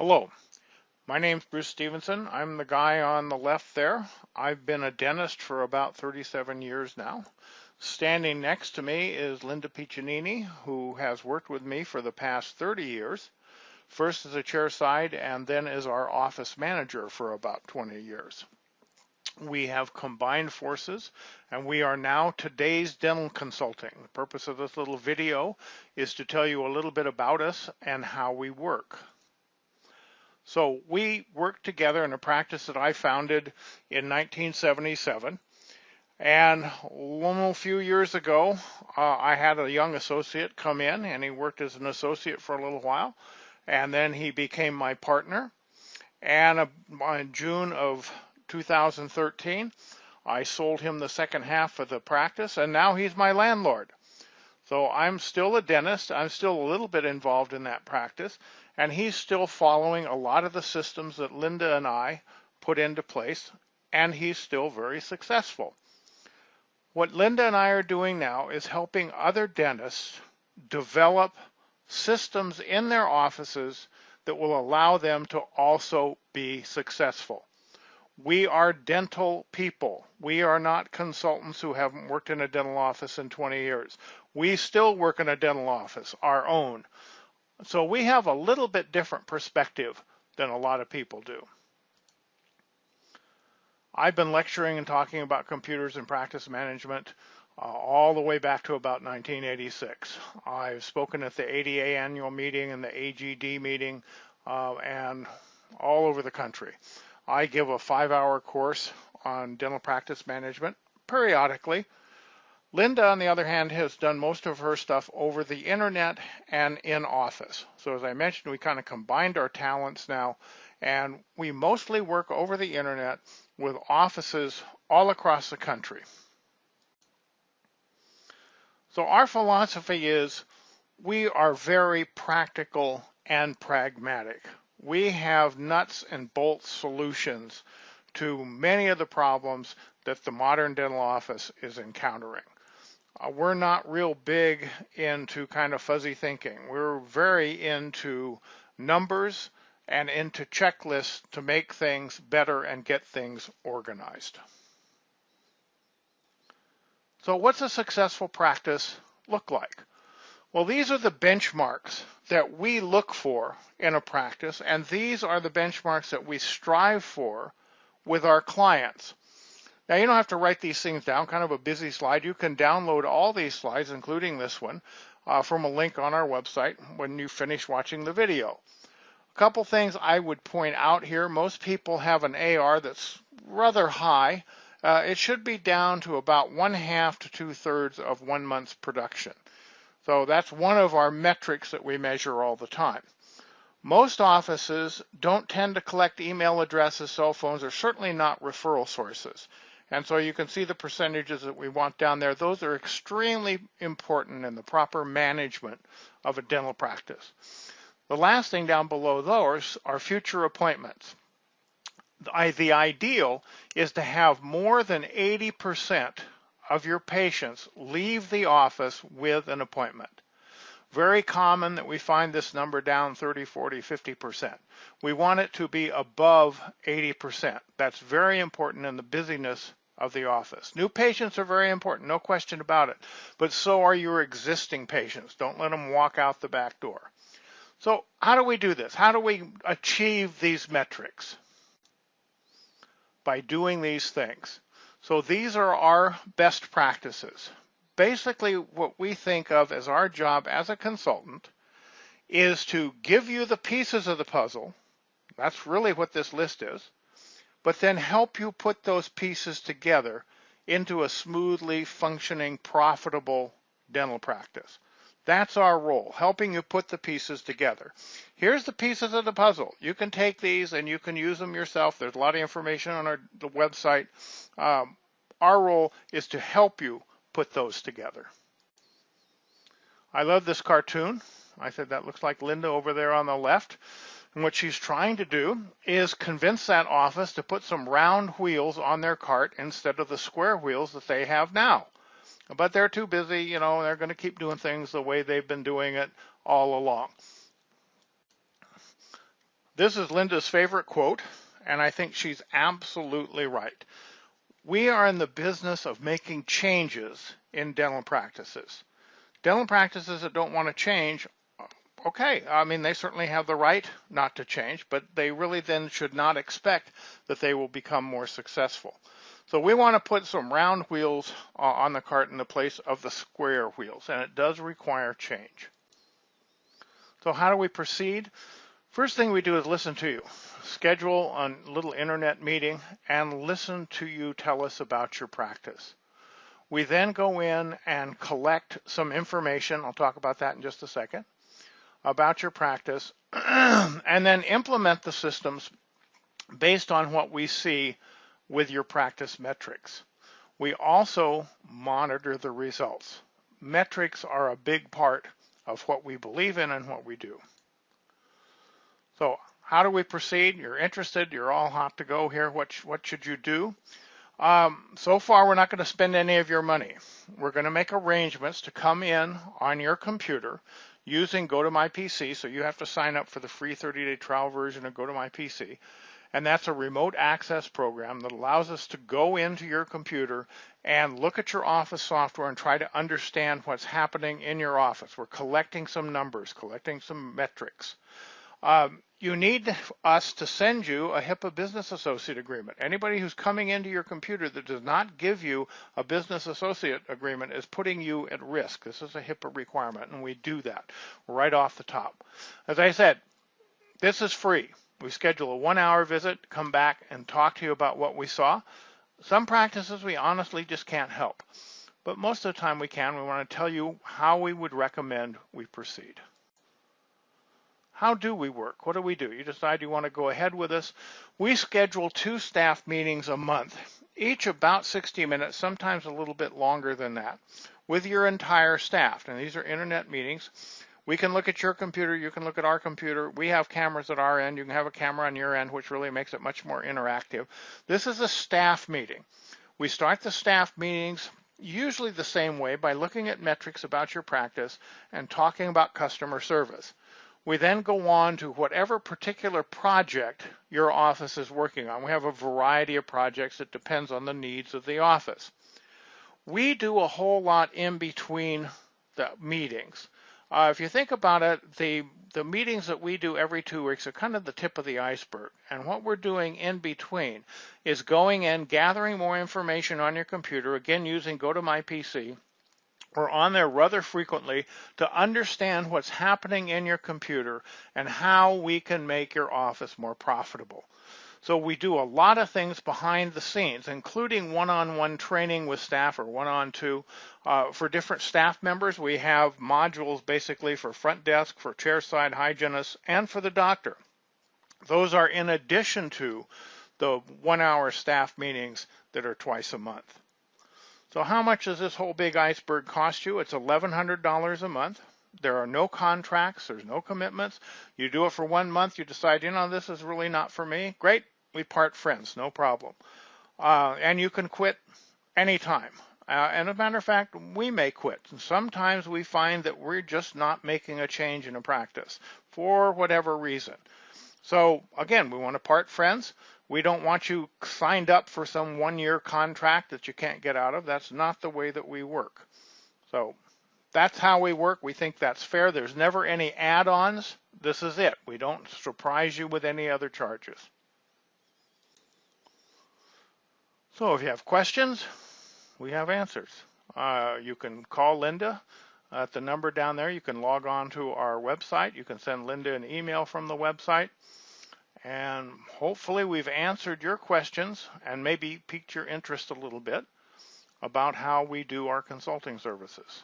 Hello, my name's Bruce Stevenson. I'm the guy on the left there. I've been a dentist for about 37 years now. Standing next to me is Linda Piccinini, who has worked with me for the past 30 years, first as a chairside and then as our office manager for about 20 years. We have combined forces, and we are now Today's Dental Consulting. The purpose of this little video is to tell you a little bit about us and how we work. So we worked together in a practice that I founded in 1977. And a few years ago, I had a young associate come in, and he worked as an associate for a little while. And then he became my partner. And in June of 2013, I sold him the second half of the practice, and now he's my landlord. So I'm still a dentist. I'm still a little bit involved in that practice, and he's still following a lot of the systems that Linda and I put into place, and he's still very successful. What Linda and I are doing now is helping other dentists develop systems in their offices that will allow them to also be successful. We are dental people. We are not consultants who haven't worked in a dental office in 20 years. We still work in a dental office, our own. So we have a little bit different perspective than a lot of people do. I've been lecturing and talking about computers and practice management all the way back to about 1986. I've spoken at the ADA annual meeting and the AGD meeting and all over the country. I give a 5-hour course on dental practice management periodically. Linda, on the other hand, has done most of her stuff over the internet and in office. So as I mentioned, we kind of combined our talents now, and we mostly work over the internet with offices all across the country. So our philosophy is we are very practical and pragmatic. We have nuts and bolts solutions to many of the problems that the modern dental office is encountering. We're not real big into kind of fuzzy thinking. We're very into numbers and into checklists to make things better and get things organized. So what's a successful practice look like? Well, these are the benchmarks that we look for in a practice, and these are the benchmarks that we strive for with our clients. Now, you don't have to write these things down, kind of a busy slide. You can download all these slides, including this one, from a link on our website when you finish watching the video. A couple things I would point out here. Most people have an AR that's rather high. It should be down to about 1/2 to 2/3 of 1 month's production. So that's one of our metrics that we measure all the time. Most offices don't tend to collect email addresses, cell phones, or certainly not referral sources. And so you can see the percentages that we want down there. Those are extremely important in the proper management of a dental practice. The last thing down below those are future appointments. The ideal is to have more than 80% of your patients leave the office with an appointment. Very common that we find this number down 30, 40, 50%. We want it to be above 80%. That's very important in the busyness of the office. New patients are very important, no question about it, but so are your existing patients. Don't let them walk out the back door. So how do we do this? How do we achieve these metrics? By doing these things. So these are our best practices. Basically, what we think of as our job as a consultant is to give you the pieces of the puzzle. That's really what this list is. But then help you put those pieces together into a smoothly functioning, profitable dental practice. That's our role, helping you put the pieces together. Here's the pieces of the puzzle. You can take these and you can use them yourself. There's a lot of information on the website. Our role is to help you put those together. I love this cartoon. I said that looks like Linda over there on the left. And what she's trying to do is convince that office to put some round wheels on their cart instead of the square wheels that they have now. But they're too busy, you know, they're going to keep doing things the way they've been doing it all along. This is Linda's favorite quote, and I think she's absolutely right. We are in the business of making changes in dental practices. Dental practices that don't want to change, okay, I mean, they certainly have the right not to change, but they really then should not expect that they will become more successful. So we want to put some round wheels on the cart in the place of the square wheels, and it does require change. So how do we proceed? First thing we do is listen to you. Schedule a little internet meeting and listen to you tell us about your practice. We then go in and collect some information, I'll talk about that in just a second, about your practice, and then implement the systems based on what we see with your practice metrics. We also monitor the results. Metrics are a big part of what we believe in and what we do. So how do we proceed? You're interested, you're all hot to go here. What should you do? So far, we're not going to spend any of your money. We're going to make arrangements to come in on your computer using GoToMyPC. So you have to sign up for the free 30-day trial version of GoToMyPC. And that's a remote access program that allows us to go into your computer and look at your office software and try to understand what's happening in your office. We're collecting some numbers, collecting some metrics. You need us to send you a HIPAA Business Associate Agreement. Anybody who's coming into your computer that does not give you a Business Associate Agreement is putting you at risk. This is a HIPAA requirement, and we do that right off the top. As I said, this is free. We schedule a 1-hour visit, come back and talk to you about what we saw. Some practices we honestly just can't help, but most of the time we can. We want to tell you how we would recommend we proceed. How do we work? What do we do? You decide you want to go ahead with us. We schedule 2 staff meetings a month, each about 60 minutes, sometimes a little bit longer than that, with your entire staff. And these are internet meetings. We can look at your computer, you can look at our computer. We have cameras at our end, you can have a camera on your end, which really makes it much more interactive. This is a staff meeting. We start the staff meetings usually the same way by looking at metrics about your practice and talking about customer service. We then go on to whatever particular project your office is working on. We have a variety of projects that depends on the needs of the office. We do a whole lot in between the meetings. If you think about it, the meetings that we do every 2 weeks are kind of the tip of the iceberg. And what we're doing in between is going in, gathering more information on your computer, again using GoToMyPC. We're on there rather frequently to understand what's happening in your computer and how we can make your office more profitable. So we do a lot of things behind the scenes, including one-on-one training with staff or one-on-two. For different staff members, we have modules basically for front desk, for chairside hygienists, and for the doctor. Those are in addition to the 1-hour staff meetings that are twice a month. So how much does this whole big iceberg cost you? It's $1,100 a month. There are no contracts. There's no commitments. You do it for 1 month. You decide, this is really not for me. Great. We part friends. No problem. And you can quit anytime. And as a matter of fact, we may quit. And sometimes we find that we're just not making a change in a practice for whatever reason. So again, we want to part friends. We don't want you signed up for some 1-year contract that you can't get out of. That's not the way that we work. So that's how we work. We think that's fair. There's never any add-ons. This is it. We don't surprise you with any other charges. So if you have questions, we have answers. You can call Linda at the number down there. You can log on to our website. You can send Linda an email from the website. And hopefully we've answered your questions and maybe piqued your interest a little bit about how we do our consulting services.